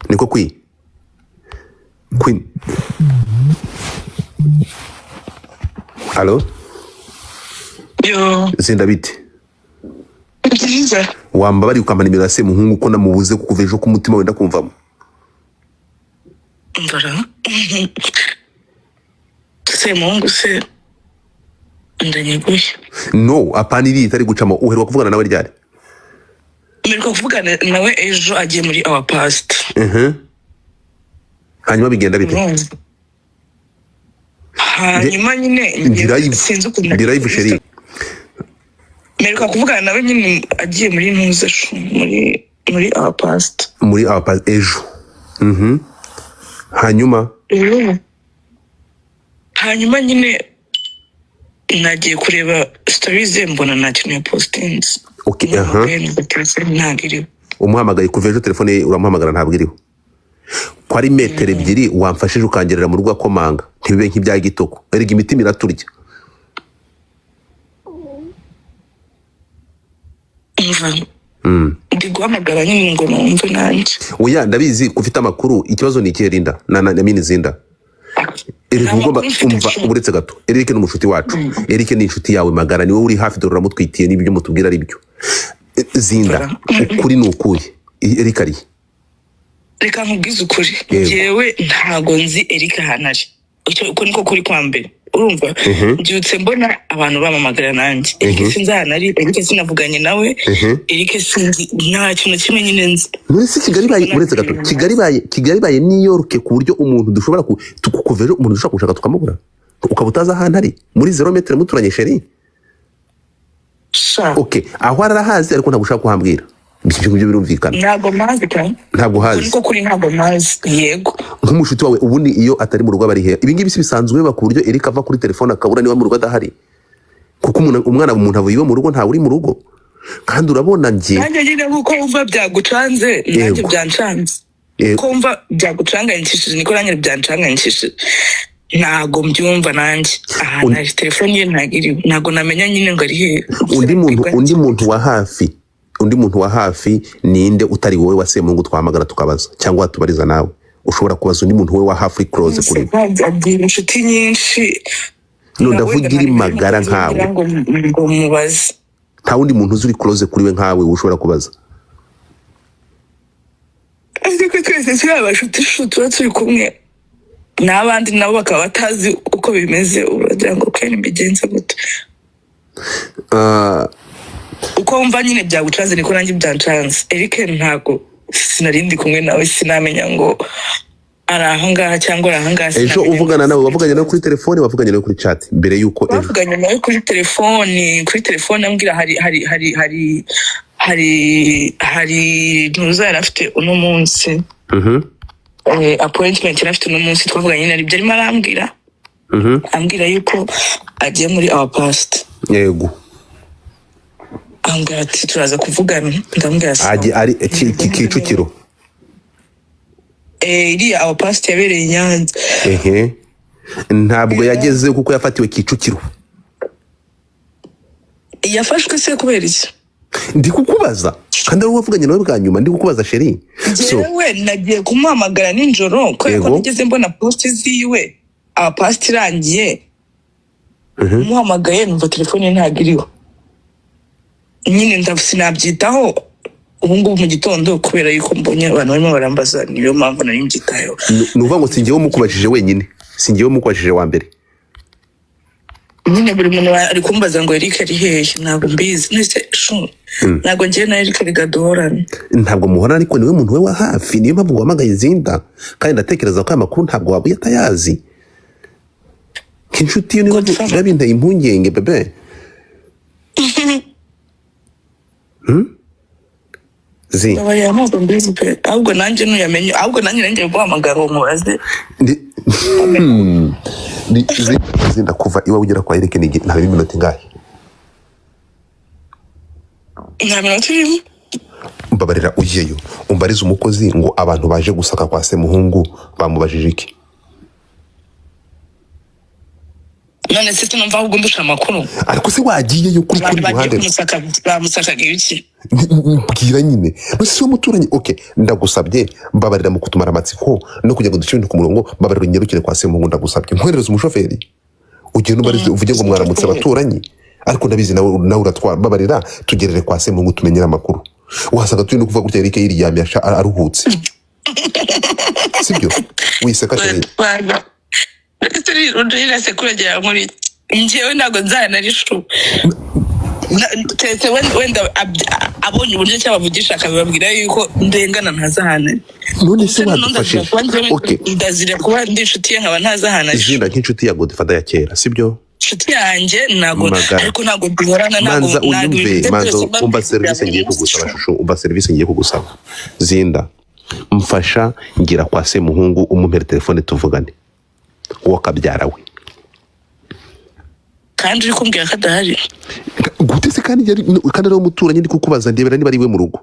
niko Queen. Halo? Yo. Zinda bite? Nziza. Wamba bari ukampa nimero ya semuhungu ko namubuze kukuva ejo ku mutima wenda kumvamo. Mbara. Semuhungu se ndanyiguye. No, apana iri itari gucamo uheruka kuvugana nawe ryari? Mperuka kuvugana nawe ejo agiye muri our past. Hanyuma bigenda bite? Hanyuma nyine sinzi ukuntu live sheri. Mperuka kuvugana nawe nyine agiye muri ntuze muri our past. Muri our past ejo. Hanyuma nyine nagiye kureba stories ze mbona nta kintu ya postings. Okay, ntabwo iriho. Umuhamagaye kuva ejo telefone ye uramuhamagara ntabwo iriho. Ko ari metero ebyiri wamfashije ukangerera mu rugo akomanga ntibibe nk'ibya gitoko erega imitima iraturya. Ndi guhamagara nyine ngo numve nanjye. Oya ndabizi ufite amakuru ikibazo ni ikihe Linda na mini Zinda. Erega ugomba umva uretse gato. Eric ni umushuti wacu. Eric ni inshuti yawe magara niwe uri hafi dore uramutwitiye n'ibyo mutubwira ari byo. Zinda ukuri nukuye. Eric ari. Reka nkubwize ukuri. Jewe ntago nzi Eric hanari. Uko niko kuri kwa mbere. Urumva byutse mbona abantu bamamagara nanjye. Eric sinzi hanari, Eric sinavuganye nawe. Eric sinzi nta kintu kimwe nyine nzi. Muri si Kigali baye uretse gato. Kigali baye New York ku buryo umuntu dushobora kukuveje umuntu dushobora kushaka tukamubura. Ukabutaza hanari muri 0 metre muturanye sheri. Okay, aho arahazi ariko ntagushaka kuhambwira. Byo birumvikana. Ntago mazi cyane. Ntago hazi. Niko kuri ntago mazi. Yego. Nk'umushuti wawe ubundi iyo atari mu rugo bari he. Ibi ngibi bisanzwe ba ku buryo Eric ava kuri telefone akabura niba mu rugo adahari. Kuko umwana umuntu avuye mu rugo nta uri mu rugo. Kandi urabona ngiye. Nanjye nyine kuko umva byagucanze, nanjye byancanze. Ko umva byagucanganyishije niko nanjye byancanganyishije. Ntago mbyumva nanjye. Na telefone ye ntagiri. Ntago namenya nyine ngo ari he. Undi muntu wa hafi ninde utari wowe wa semuhungu twahamagara tukabaza cyangwa watubariza nawe ushobora kubaza undi muntu we wa hafi close kuri inshuti nyinshi no ndavugira magara nkawe ngo mubaze nta wundi muntu uzuri close kuri we nkawe ushobora kubaza ariko twese turi abashuti turi kumwe n'abandi nabo bakaba batazi uko bimeze uragira ngo kwene mbigenza gute uko umva nyine byagucanze niko nanjye byancanze. Eric ntago sinarindi kumwe nawe sinamenya ngo arahangaha cyangwa arahangaha. Ejo uvugana nawe wavuganye nawe kuri telefone wavuganye nawe kuri chat mbere yuko ejo wavuganye nawe kuri telefone ambwira hari ntuzara afite uno munsi appointment afite uno munsi twavuganye nari byo arimo arambwira ambwira yuko agiye muri our past. Yego ambwira ati turaza kuvugana ndambwira ari kicukiro iriya our past yabereye Nyanza. Ntabwo yageze kuko yafatiwe Kicukiro. Yafashwe se kubera iki? Ndi kukubaza kandi ari wavuganye nawe bwa nyuma ndi kukubaza sheri. Jewe nagiye kumuhamagara ninjoro ko nigeze mbona post ziwe our past irangiye. Muhamagaye numva telefone ntagiriho. Nyine ndavusinabyitaho ubungu mu gitondo kubera yuko mbonye abantu barimo barambaza niyo mpamvu nari mbyitayo. Nuvuga ngo singiye mukubajije wenyine singiye mukubajije wa mbere. Nyine buri muntu ari kumbaza ngo Eric ari hehe ntabwo mbizi nese ntabwo ngiye na Eric rigadorana. Ntabwo muhora ariko niwe muntu we wa hafi niyo mpamvu wamagaye Zinda kandi ndatekereza ko amakuru ntabwo wabuye atayazi. Kinshuti niwe babinda impungenge bebe. Zi. Abaya ntabwo mbizi pe ahubwo nanjye nuyamenye ahubwo nanjye guhamagara umubaze. Zinda kuva iwa ugera kwa Eric ni nta minota ingahe? Nta minota irimo. Mbabarira ugiyeyo umbariza umukozi ngo abantu baje gusaka kwa semuhungu bamubajije iki? none se tunumva ahubwo ndusha amakuru ariko se wagiyeyo kuri abantu bagiye ruhande kumusakaga ibiki mbwira nyine basi wo muturanyi okay ndagusabye mbabarira mu kutumara amatsiko no kujya ngo ducibinde ku murongo mbabarira nyarukire kwa semuhungu ndagusabye nkwerereza umushoferi ugiye n'ubarize uvuge ngo mwaramutse abaturanyi ariko ndabizi nawe uratwara mbabarira tugerere kwa semuhungu tumenyera amakuru wasanga turi no kuvuga gutya Eric yiryamye aruhutse sibyo wiseka cyane turi rudira sekuragira muri njyewe ntago nzanarishuru tete wenda abonye uburyo cyabavugisha akabibabwira yuko ndengana ntazahana none se wadufashe okay ndazira kuba ndi inshuti ye nkaba ntazahana izina nk'inshuti ya Godfather ya kera sibyo inshuti yanjye ntago ariko ntago duhorana manza unyumve manza umba service ngiye kugusaba shusho umba service ngiye kugusaba zinda mfasha ngira kwa semuhungu umumpere telefone tuvugane uwo kabyara we kandi uri kumbwira ko adahari gute se kandi ari umuturanyi ndi kukubaza ndebera niba ari we mu rugo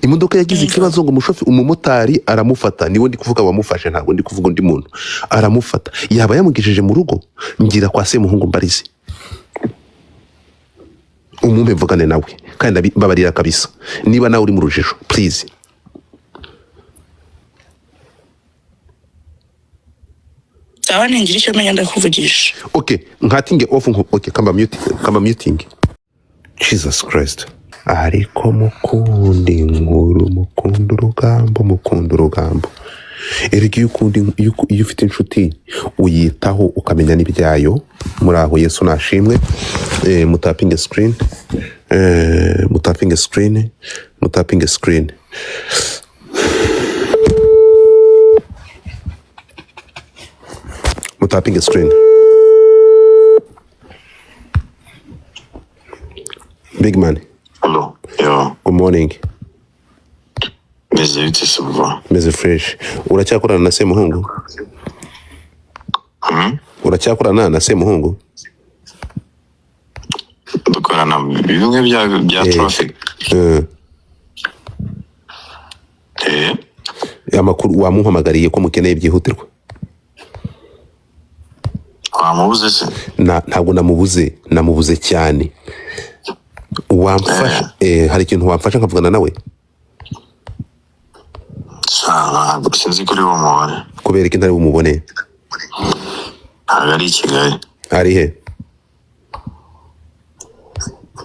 imodoka yagize ikibazo ngo umumotari aramufata niwe ndi kuvuga wamufashe ntabwo ndi kuvuga undi muntu aramufata yaba yamugejeje mu rugo ngira kwa semuhungu mbarize umumpe mvugane nawe kandi babarira kabisa niba nawe uri mu rujijo please sawa ningira icyo menya ndakuvugisha okay nkatinge off okay kamba muting Jesus Christ ariko mukundi inkuru mukunda urugambo erega iyo ufite inshuti uyitaho ukamenya n'ibyayo muri aho Yesu nashimwe mutapinge screen big man. Hello. Yo. Good morning. Meze fresh. Uracyakorana na semuhungu? Uracyakorana na semuhungu? Dukorana bimwe bya traffic. Amakuru wamuhamagariye ko mukeneye byihutirwa? Wamubuze se? Ntabwo namubuze cyane. Wamfasha hari ikintu wamfasha nkavugana nawe? Ntabwo sinzi kuri uwo mubone. Kubera iki ntari bumubone? Ntabwo ari i Kigali. Ari he?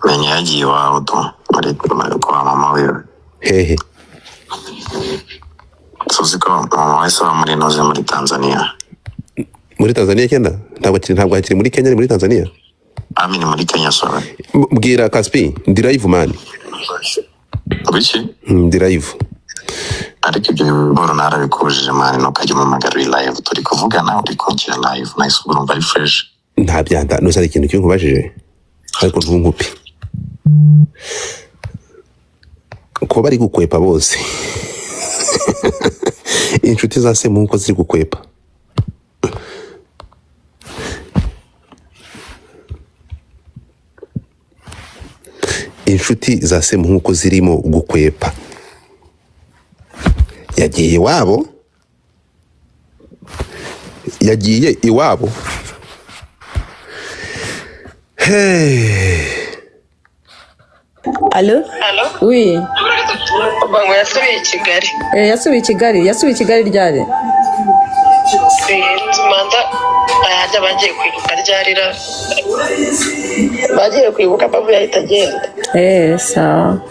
Menya yagiye iwabo muri kwa mama wiwe. Hehe? Tuzi ko mama wese aba muri Tanzania. Muri Tanzania cyenda? Ntabwo hakiri muri Kenya, ni muri Tanzania? Ni muri Kenya sorry. Mbwira Kaspi, ndi live man. Wishi? Ndi live. Ariko ibyo biboro narabikujije man no kajya mu magari live turi kuvugana uri kongera live nice urumva ari fresh. Nta byanda no sari ikintu cy'unkubajije. Ariko ntunkupi. Ko bari gukwepa bose. Inshuti za semuhungu ziri gukwepa. Inshuti za semuhungu zirimo gukwepa. Yagiye iwabo. Hey. Allo? Oui. Bango yasubiye i Kigali. Yasubiye i Kigali ryari? Manda ajya bagiye kwibuka ryarira. Bagiye kwibuka babu yahita agenda. Sawa.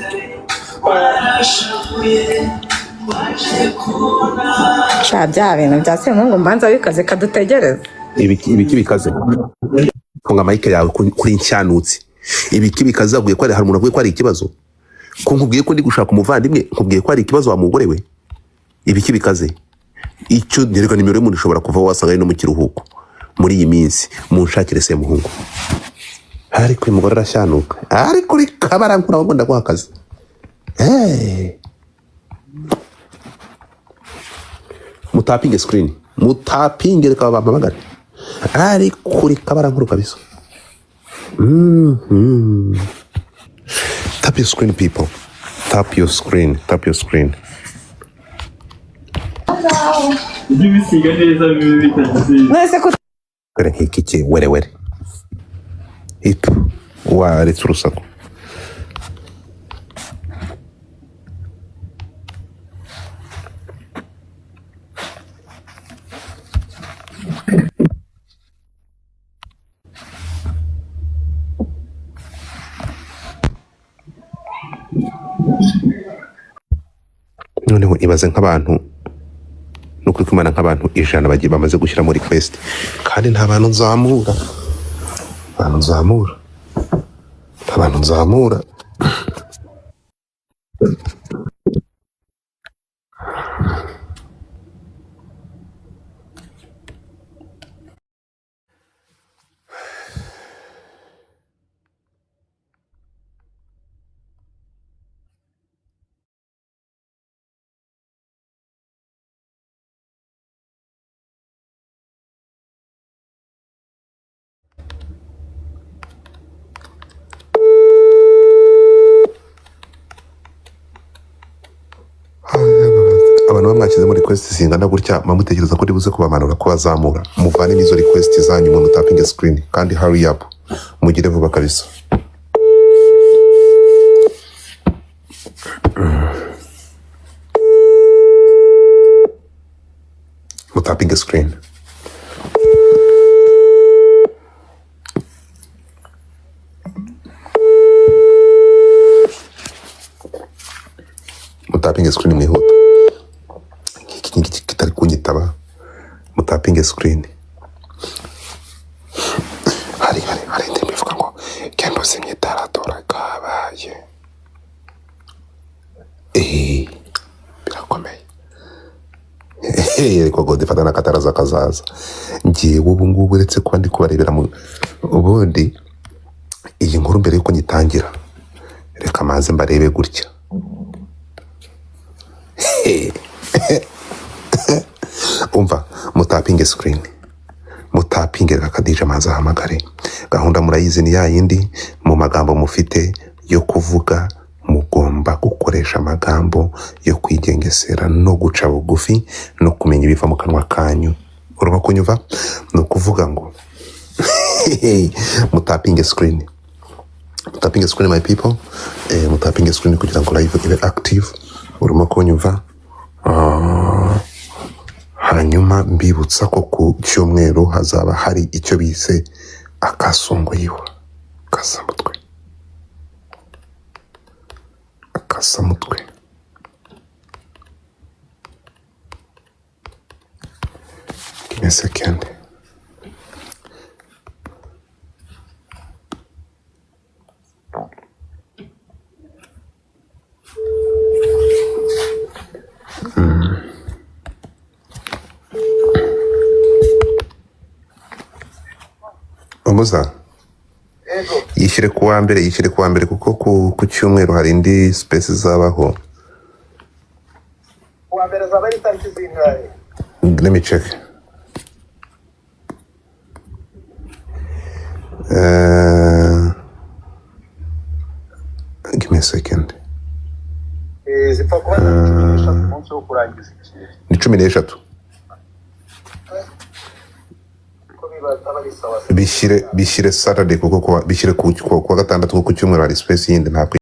Bya bintu bya semuhungu mbanza bikaze kadutegereza. Ibiki bikaze. Funga mike yawe kuri ncyanutse. Ibiki bikaze avuye ko hari umuntu avuye ko ari ikibazo. Ko nkubwiye ko ndi gushaka umuvandimwe, nkubwiye ko ari ikibazo wa mugore we. Ibiki bikaze. Icyo nereka nimero y'umuntu ushobora kuva wasanga ari no mu kiruhuko. Muri iyi minsi munshakire semuhungu. Ariko umugore arashyanuka. Ariko uri kabarankura wagomba guhakaza. Mutapinge screen. Mutapinge reka bampamagare. Ariko uri kabarankura kabisa. Tap your screen, people. Tap your screen. ujye ubisiga neza bibe bitagize nese ko kare nk'iki werewere ipu waretse urusaku noneho ibaze nk'abantu nukuri kumana nk'abantu 100 bagiye bamaze gushyira muri request kandi nta bantu nzamura abantu bamwakize muri request zingana gutya mamutekereza ko ribuze kubamanura ko bazamura muvane n'izo request zanyu umuntu tapping screen kandi hurry up mugire vuba kabisa mu tapping screen mutapinge screen mwihuta iki kitari kunyitaba mutapinge screen hari ndi bivuga ngo kendo simyitaratora kabaye birakomeye ariko Godfather nakataraza kazaza ngiye ubu ngubu uretse kuba ndi kubarebera mu ubundi iyi nkuru mbere yuko nyitangira reka maze mbarebe gutya umva mutapinge screen mutapinge kakadija maze ahamagare gahunda murayizi ni yayindi mu magambo mufite yo kuvuga mugomba gukoresha amagambo yo kwigengesera no guca bugufi no kumenya ibiva mu kanwa kanyu urimo kunyumva no kuvuga ngo mutapinge screen my people mutapinge screen kugira ngo live ibe active urimo kunyumva hanyuma mbibutsa ko ku cyumweru hazaba hari icyo bise akasongoyiwa akasamutwe give me a second umuza yishyire kuwa mbere kuko ku cyumweru hari indi space zabaho kuwa mbere zaba ari tariki zingahe let me check give me a second zipfa kuba 13 umunsi wo kurangiza ni 13 bishyire Saturday kuko bishyire ku gatandatu ku cyumweru hari space yindi ntabwo